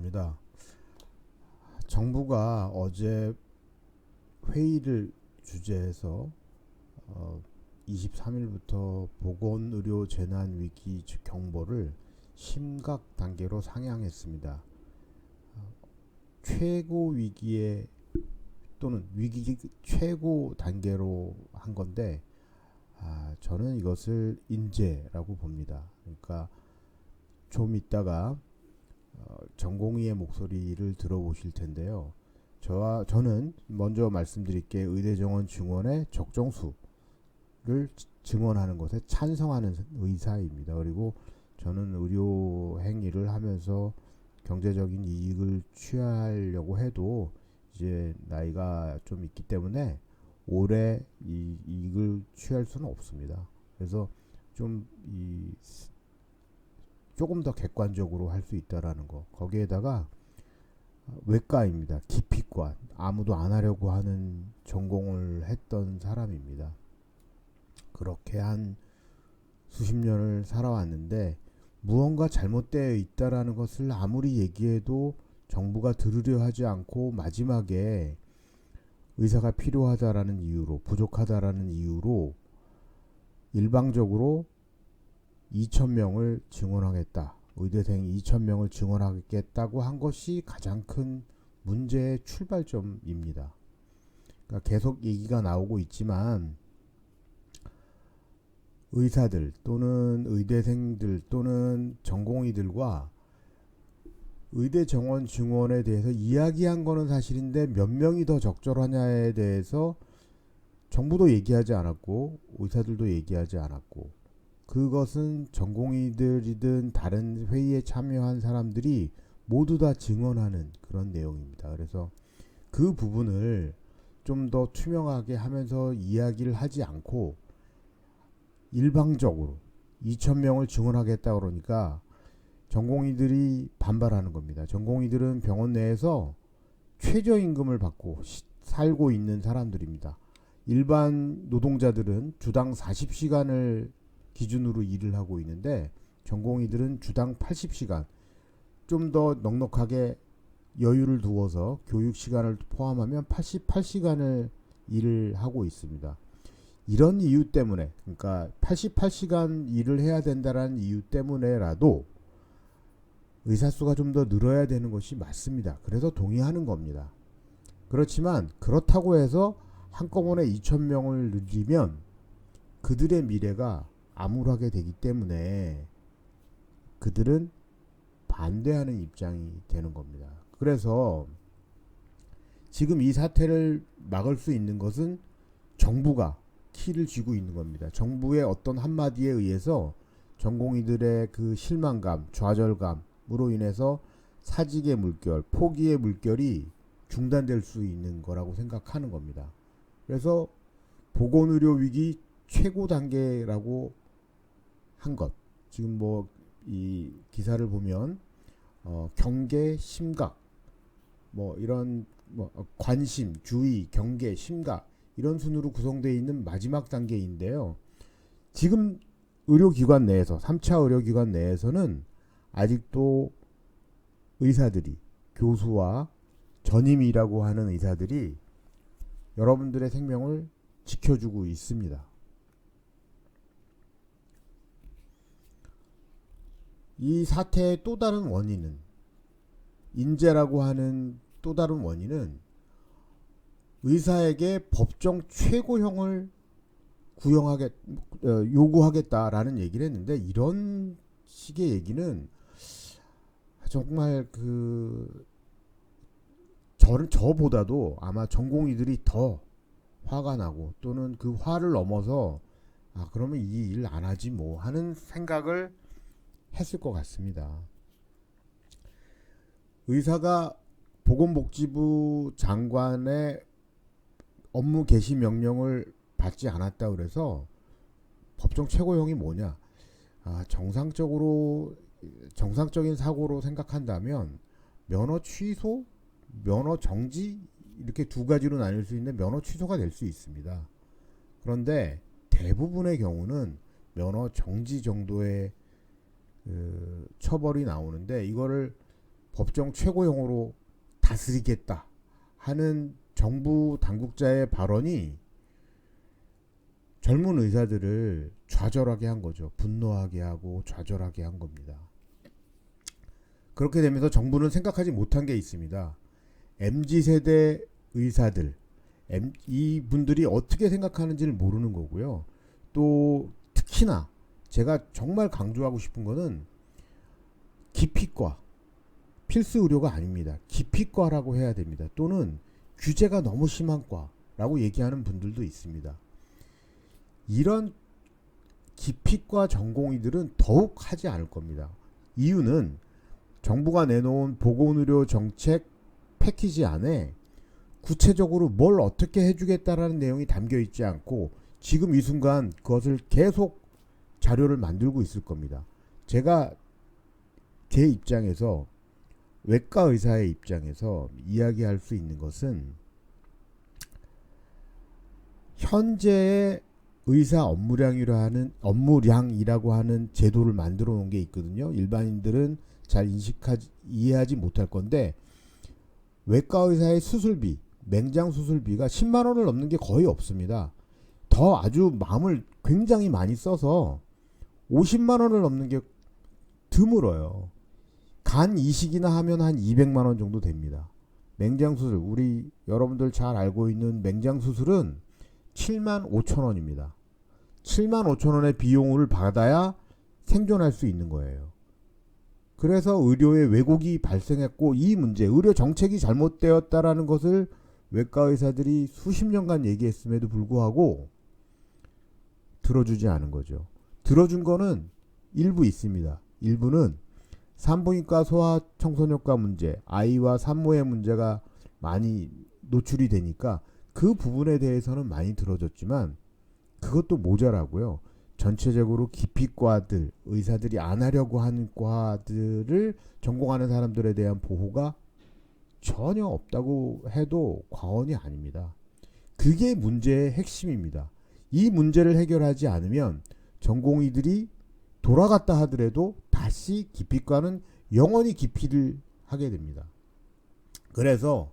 반갑습니다. 정부가 어제 회의를 주재해서 23일부터 보건의료 재난위기 경보를 심각 단계로 상향했습니다. 최고 위기에 또는 위기 최고 단계로 한 건데 저는 이것을 인재라고 봅니다. 그러니까 좀 이따가 전공의의 목소리를 들어보실 텐데요. 저는 먼저 말씀드릴게 의대정원 증원의 적정수를 증원하는 것에 찬성하는 의사입니다. 그리고 저는 의료 행위를 하면서 경제적인 이익을 취하려고 해도 이제 나이가 좀 있기 때문에 오래 이 이익을 취할 수는 없습니다. 그래서 좀 조금 더 객관적으로 할 수 있다라는 거. 거기에다가 외과입니다. 기피과. 아무도 안 하려고 하는 전공을 했던 사람입니다. 그렇게 한 수십 년을 살아왔는데 무언가 잘못되어 있다라는 것을 아무리 얘기해도 정부가 들으려 하지 않고 마지막에 의사가 필요하다라는 이유로, 부족하다라는 이유로 일방적으로 2,000명을 증원하겠다. 의대생 2,000명을 증원하겠다고 한 것이 가장 큰 문제의 출발점입니다. 그러니까 계속 얘기가 나오고 있지만 의사들 또는 의대생들 또는 전공의들과 의대 정원 증원에 대해서 이야기한 거는 사실인데 몇 명이 더 적절하냐에 대해서 정부도 얘기하지 않았고 의사들도 얘기하지 않았고 그것은 전공의들이든 다른 회의에 참여한 사람들이 모두 다 증언하는 그런 내용입니다. 그래서 그 부분을 좀 더 투명하게 하면서 이야기를 하지 않고 일방적으로 2,000명을 증언하겠다 그러니까 전공의들이 반발하는 겁니다. 전공의들은 병원 내에서 최저임금을 받고 살고 있는 사람들입니다. 일반 노동자들은 주당 40시간을 기준으로 일을 하고 있는데 전공의들은 주당 80시간 좀 더 넉넉하게 여유를 두어서 교육 시간을 포함하면 88시간을 일을 하고 있습니다. 이런 이유 때문에 그러니까 88시간 일을 해야 된다는 이유 때문에라도 의사 수가 좀 더 늘어야 되는 것이 맞습니다. 그래서 동의하는 겁니다. 그렇지만 그렇다고 해서 한꺼번에 2,000명을 늘리면 그들의 미래가 암울하게 되기 때문에 그들은 반대하는 입장이 되는 겁니다. 그래서 지금 이 사태를 막을 수 있는 것은 정부가 키를 쥐고 있는 겁니다. 정부의 어떤 한마디에 의해서 전공의들의 그 실망감, 좌절감으로 인해서 사직의 물결, 포기의 물결이 중단될 수 있는 거라고 생각하는 겁니다. 그래서 보건의료 위기 최고 단계라고 한 것. 지금 뭐 이 기사를 보면 경계, 심각, 뭐 이런 관심, 주의, 경계, 심각 이런 순으로 구성되어 있는 마지막 단계인데요. 지금 의료기관 내에서 3차 의료기관 내에서는 아직도 의사들이 교수와 전임이라고 하는 의사들이 여러분들의 생명을 지켜주고 있습니다. 이 사태의 또 다른 원인은 인재라고 하는 또 다른 원인은 의사에게 법정 최고형을 요구하겠다라는 얘기를 했는데 이런 식의 얘기는 정말 저보다도 아마 전공의들이 더 화가 나고 또는 그 화를 넘어서 그러면 이 일 안 하지 뭐 하는 생각을 했을 것 같습니다. 의사가 보건복지부 장관의 업무 개시 명령을 받지 않았다 그래서 법정 최고형이 뭐냐? 정상적인 사고로 생각한다면 면허 취소, 면허 정지 이렇게 두 가지로 나뉠 수 있는 면허 취소가 될 수 있습니다. 그런데 대부분의 경우는 면허 정지 정도의 처벌이 나오는데 이거를 법정 최고형으로 다스리겠다 하는 정부 당국자의 발언이 젊은 의사들을 좌절하게 한 거죠. 분노하게 하고 좌절하게 한 겁니다. 그렇게 되면서 정부는 생각하지 못한 게 있습니다. MZ세대 의사들, 이분들이 어떻게 생각하는지를 모르는 거고요. 또 특히나 제가 정말 강조하고 싶은 거는 기피과, 필수 의료가 아닙니다. 기피과라고 해야 됩니다. 또는 규제가 너무 심한 과라고 얘기하는 분들도 있습니다. 이런 기피과 전공의들은 더욱 하지 않을 겁니다. 이유는 정부가 내놓은 보건의료 정책 패키지 안에 구체적으로 뭘 어떻게 해주겠다라는 내용이 담겨 있지 않고 지금 이 순간 그것을 계속 자료를 만들고 있을 겁니다. 제가 제 입장에서 외과 의사의 입장에서 이야기할 수 있는 것은 현재의 의사 업무량이라고 하는 제도를 만들어 놓은 게 있거든요. 일반인들은 잘 이해하지 못할 건데 외과 의사의 수술비, 맹장 수술비가 10만 원을 넘는 게 거의 없습니다. 더 아주 마음을 굉장히 많이 써서 50만 원을 넘는 게 드물어요. 간 이식이나 하면 한 200만 원 정도 됩니다. 맹장 수술, 우리 여러분들 잘 알고 있는 맹장 수술은 7만 5천 원입니다. 7만 5천 원의 비용을 받아야 생존할 수 있는 거예요. 그래서 의료에 왜곡이 발생했고 이 문제, 의료 정책이 잘못되었다라는 것을 외과 의사들이 수십 년간 얘기했음에도 불구하고 들어주지 않은 거죠. 들어준 거는 일부 있습니다. 일부는 산부인과 소아청소년과 문제, 아이와 산모의 문제가 많이 노출이 되니까 그 부분에 대해서는 많이 들어줬지만 그것도 모자라고요. 전체적으로 기피과들, 의사들이 안 하려고 하는 과들을 전공하는 사람들에 대한 보호가 전혀 없다고 해도 과언이 아닙니다. 그게 문제의 핵심입니다. 이 문제를 해결하지 않으면 전공의들이 돌아갔다 하더라도 다시 기피과는 영원히 기피를 하게 됩니다. 그래서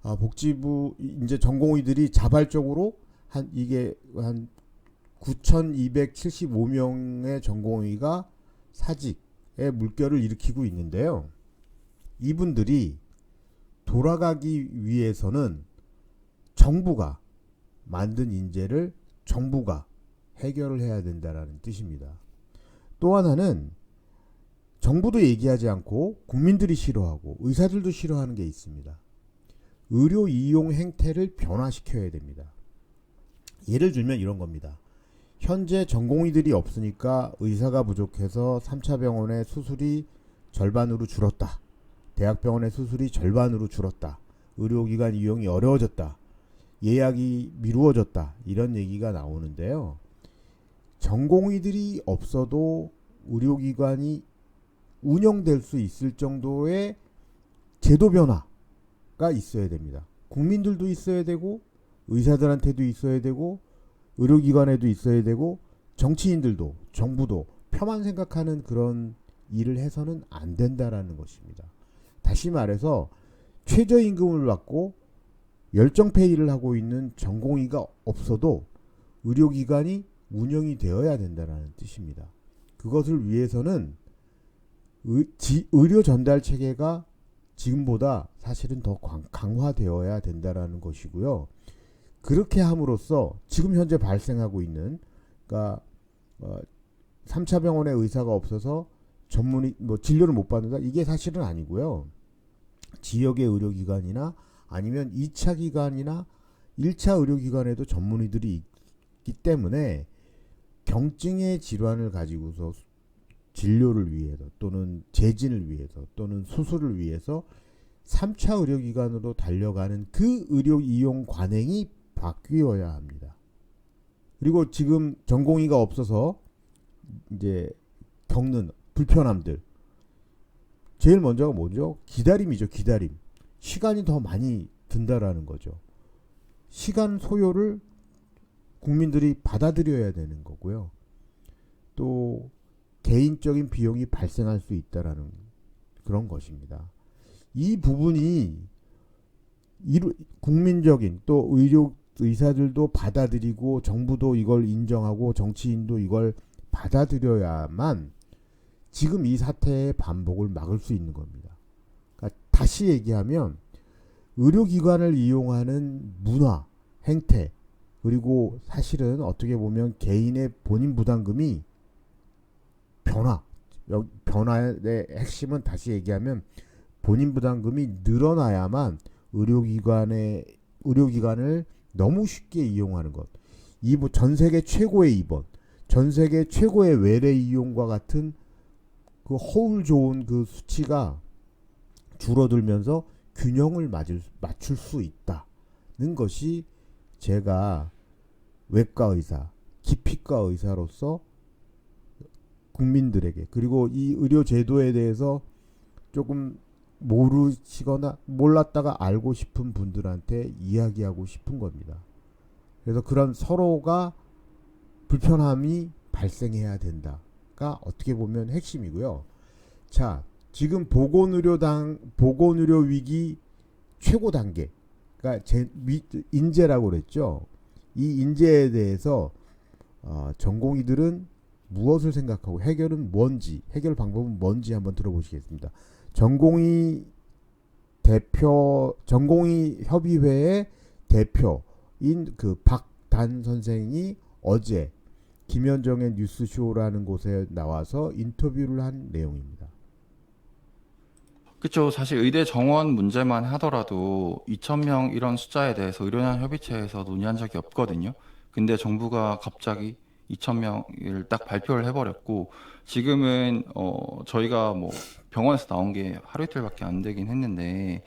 복지부 이제 전공의들이 자발적으로 한 9,275명의 전공의가 사직의 물결을 일으키고 있는데요. 이분들이 돌아가기 위해서는 정부가 만든 인재를 정부가 해결을 해야 된다는 뜻입니다. 또 하나는 정부도 얘기하지 않고 국민들이 싫어하고 의사들도 싫어하는 게 있습니다. 의료 이용 행태를 변화시켜야 됩니다. 예를 들면 이런 겁니다. 현재 전공의들이 없으니까 의사가 부족해서 3차 병원의 수술이 절반으로 줄었다. 대학병원의 수술이 절반으로 줄었다. 의료기관 이용이 어려워졌다. 예약이 미루어졌다. 이런 얘기가 나오는데요. 전공의들이 없어도 의료기관이 운영될 수 있을 정도의 제도 변화가 있어야 됩니다. 국민들도 있어야 되고 의사들한테도 있어야 되고 의료기관에도 있어야 되고 정치인들도 정부도 표만 생각하는 그런 일을 해서는 안 된다라는 것입니다. 다시 말해서 최저임금을 받고 열정페이를 하고 있는 전공의가 없어도 의료기관이 운영이 되어야 된다는 뜻입니다. 그것을 위해서는 의료 전달 체계가 지금보다 사실은 더 강화되어야 된다는 것이고요. 그렇게 함으로써 지금 현재 발생하고 있는 그러니까 3차 병원에 의사가 없어서 전문의 진료를 못 받는다 이게 사실은 아니고요. 지역의 의료기관이나 아니면 2차 기관이나 1차 의료기관에도 전문의들이 있기 때문에 경증의 질환을 가지고서 진료를 위해서 또는 재진을 위해서 또는 수술을 위해서 3차 의료기관으로 달려가는 그 의료 이용 관행이 바뀌어야 합니다. 그리고 지금 전공의가 없어서 이제 겪는 불편함들 제일 먼저가 뭐죠? 기다림이죠. 기다림. 시간이 더 많이 든다라는 거죠. 시간 소요를 국민들이 받아들여야 되는 거고요. 또 개인적인 비용이 발생할 수 있다라는 그런 것입니다. 이 부분이 국민적인 또 의사들도 받아들이고 정부도 이걸 인정하고 정치인도 이걸 받아들여야만 지금 이 사태의 반복을 막을 수 있는 겁니다. 그러니까 다시 얘기하면 의료기관을 이용하는 문화, 행태, 그리고 사실은 어떻게 보면 개인의 본인 부담금이 변화의 핵심은 다시 얘기하면 본인 부담금이 늘어나야만 의료기관을 너무 쉽게 이용하는 것. 전 세계 최고의 입원, 전 세계 최고의 외래 이용과 같은 그 허울 좋은 그 수치가 줄어들면서 균형을 맞출 수 있다는 것이 제가 외과 의사, 기피과 의사로서 국민들에게, 그리고 이 의료 제도에 대해서 조금 모르시거나 몰랐다가 알고 싶은 분들한테 이야기하고 싶은 겁니다. 그래서 그런 서로가 불편함이 발생해야 된다가 어떻게 보면 핵심이고요. 자, 지금 보건의료 위기 최고 단계, 그러니까 인재라고 그랬죠. 이 인재에 대해서 전공의들은 무엇을 생각하고 해결 방법은 뭔지 한번 들어보시겠습니다. 전공의 협의회의 대표인 그 박단 선생이 어제 김현정의 뉴스쇼라는 곳에 나와서 인터뷰를 한 내용입니다. 그쵸. 사실 의대 정원 문제만 하더라도 2,000명 이런 숫자에 대해서 의료난 협의체에서 논의한 적이 없거든요. 근데 정부가 갑자기 2,000명을 딱 발표를 해버렸고, 지금은 저희가 뭐 병원에서 나온 게 하루 이틀밖에 안 되긴 했는데,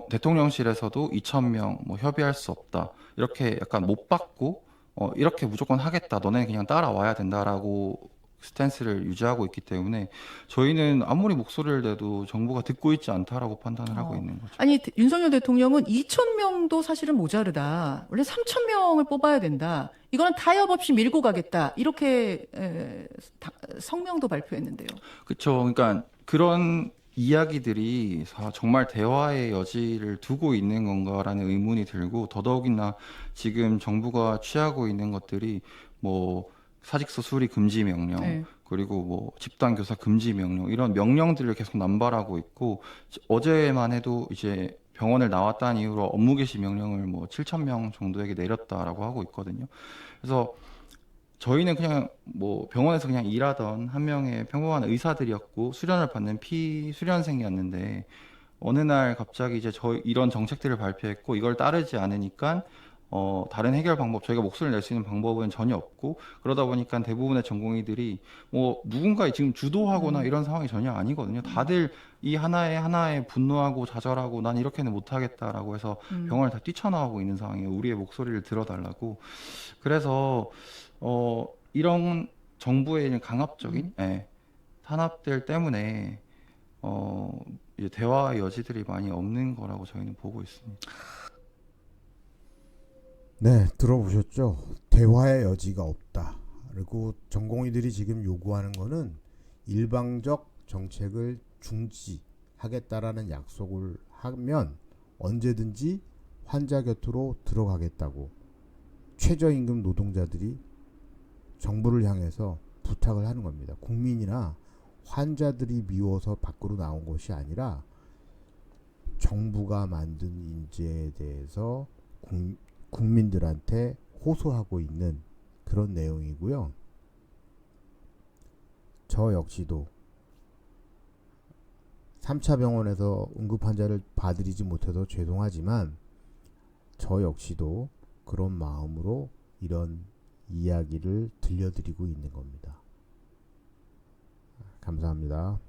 대통령실에서도 2,000명 뭐 협의할 수 없다, 이렇게 약간 못 받고 이렇게 무조건 하겠다, 너네 그냥 따라와야 된다라고 스탠스를 유지하고 있기 때문에 저희는 아무리 목소리를 내도 정부가 듣고 있지 않다라고 판단을 하고 있는 거죠. 아니, 윤석열 대통령은 2,000명도 사실은 모자르다. 원래 3,000명을 뽑아야 된다. 이거는 타협 없이 밀고 가겠다. 이렇게 성명도 발표했는데요. 그렇죠. 그러니까 그런 이야기들이 정말 대화의 여지를 두고 있는 건가라는 의문이 들고, 더더욱이나 지금 정부가 취하고 있는 것들이 뭐 사직서 수리 금지 명령, 네. 그리고 뭐 집단 교사 금지 명령, 이런 명령들을 계속 남발하고 있고, 어제만 해도 이제 병원을 나왔다는 이유로 업무 개시 명령을 뭐 7,000명 정도에게 내렸다라고 하고 있거든요. 그래서 저희는 그냥 뭐 병원에서 그냥 일하던 한 명의 평범한 의사들이었고 수련을 받는 피수련생이었는데, 어느 날 갑자기 이제 이런 정책들을 발표했고, 이걸 따르지 않으니까 다른 해결 방법, 저희가 목소리를 낼 수 있는 방법은 전혀 없고, 그러다 보니까 대부분의 전공의들이 뭐 누군가 지금 주도하거나 이런 상황이 전혀 아니거든요. 다들 이 하나에 분노하고 좌절하고 난 이렇게는 못하겠다라고 해서 병원을 다 뛰쳐나오고 있는 상황이에요. 우리의 목소리를 들어달라고. 그래서 이런 정부의 강압적인 탄압들 때문에 이제 대화의 여지들이 많이 없는 거라고 저희는 보고 있습니다. 네, 들어보셨죠? 대화의 여지가 없다. 그리고 전공의들이 지금 요구하는 거는 일방적 정책을 중지하겠다라는 약속을 하면 언제든지 환자 곁으로 들어가겠다고 최저임금 노동자들이 정부를 향해서 부탁을 하는 겁니다. 국민이나 환자들이 미워서 밖으로 나온 것이 아니라 정부가 만든 인재에 대해서 국민들한테 호소하고 있는 그런 내용이고요. 저 역시도 3차 병원에서 응급환자를 봐드리지 못해서 죄송하지만 저 역시도 그런 마음으로 이런 이야기를 들려드리고 있는 겁니다. 감사합니다.